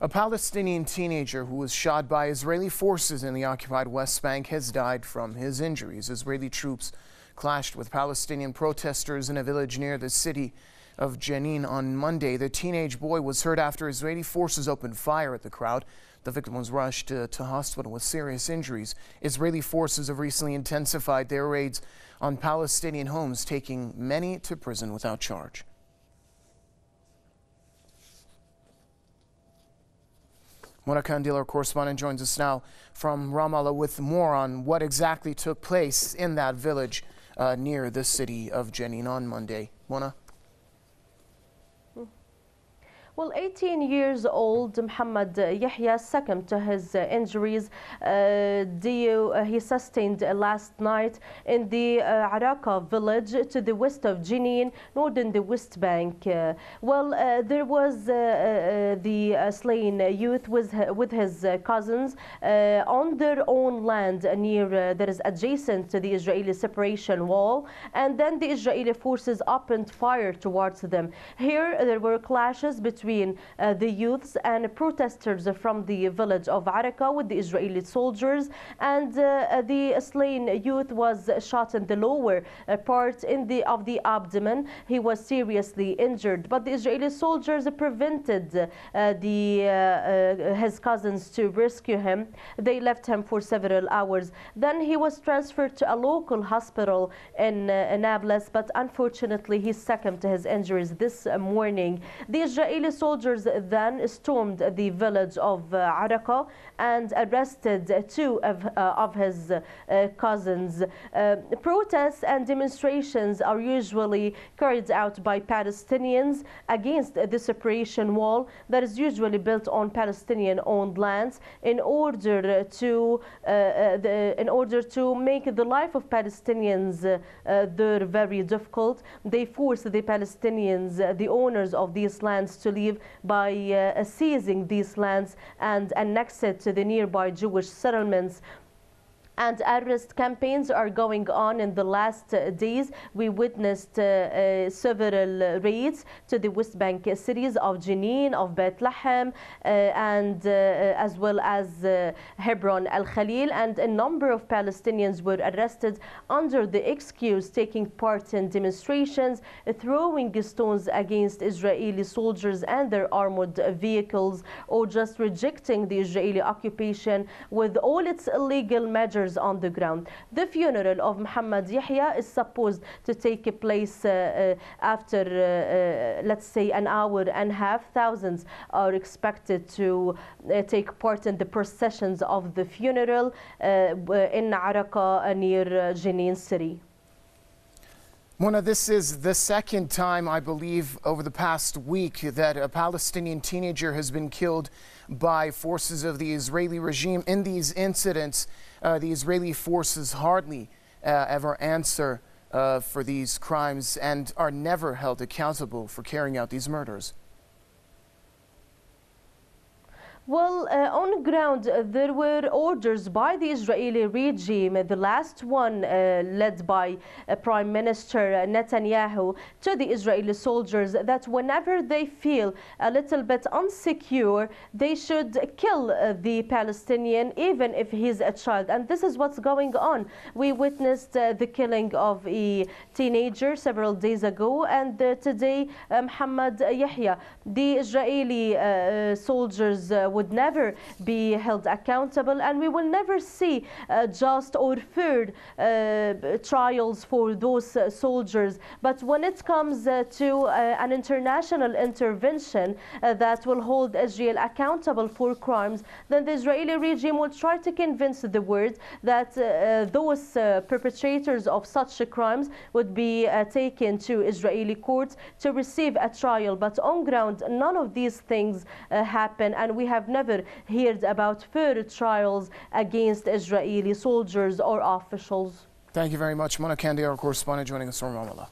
A Palestinian teenager who was shot by Israeli forces in the occupied West Bank has died from his injuries. Israeli troops clashed with Palestinian protesters in a village near the city of Jenin on Monday. The teenage boy was hurt after Israeli forces opened fire at the crowd. The victim was rushed to hospital with serious injuries. Israeli forces have recently intensified their raids on Palestinian homes, taking many to prison without charge. Mona Kandil, our correspondent, joins us now from Ramallah with more on what exactly took place in that village near the city of Jenin on Monday. Mona? Well, 18 years old Muhammad Yahya succumbed to his injuries he sustained last night in the Araka village to the west of Jenin, northern the West Bank. There was the slain youth with his cousins on their own land near that is adjacent to the Israeli separation wall, and then the Israeli forces opened fire towards them. Here there were clashes between the youths and protesters from the village of Araka with the Israeli soldiers, and the slain youth was shot in the lower part of the abdomen. He was seriously injured, but the Israeli soldiers prevented his cousins to rescue him. They left him for several hours. Then he was transferred to a local hospital in Nablus, but unfortunately he succumbed to his injuries this morning. The Israeli soldiers then stormed the village of Araka and arrested two of his cousins. Protests and demonstrations are usually carried out by Palestinians against the separation wall that is usually built on Palestinian-owned lands in order to make the life of Palestinians there very difficult. They force the Palestinians, the owners of these lands, to leave by seizing these lands and annex it to the nearby Jewish settlements. And arrest campaigns are going on in the last days. We witnessed several raids to the West Bank cities of Jenin, of Bethlehem, and as well as Hebron al-Khalil, and a number of Palestinians were arrested under the excuse taking part in demonstrations, throwing stones against Israeli soldiers and their armored vehicles, or just rejecting the Israeli occupation with all its illegal measures on the ground. The funeral of Muhammad Yahya is supposed to take place after, let's say, an hour and a half. Thousands are expected to take part in the processions of the funeral in Araka near Jenin city. Mona, this is the second time, I believe, over the past week that a Palestinian teenager has been killed by forces of the Israeli regime. In these incidents, the Israeli forces hardly ever answer for these crimes and are never held accountable for carrying out these murders. Well, on ground, there were orders by the Israeli regime, the last one led by Prime Minister Netanyahu, to the Israeli soldiers that whenever they feel a little bit insecure, they should kill the Palestinian, even if he's a child. And this is what's going on. We witnessed the killing of a teenager several days ago, and today Muhammad Yahya. The Israeli soldiers would never be held accountable, and we will never see just or fair trials for those soldiers. But when it comes to an international intervention that will hold Israel accountable for crimes, then the Israeli regime will try to convince the world that those perpetrators of such crimes would be taken to Israeli courts to receive a trial. But on ground, none of these things happen, and we have never heard about further trials against Israeli soldiers or officials. Thank you very much, Mona Kandil, our correspondent, joining us from Ramallah.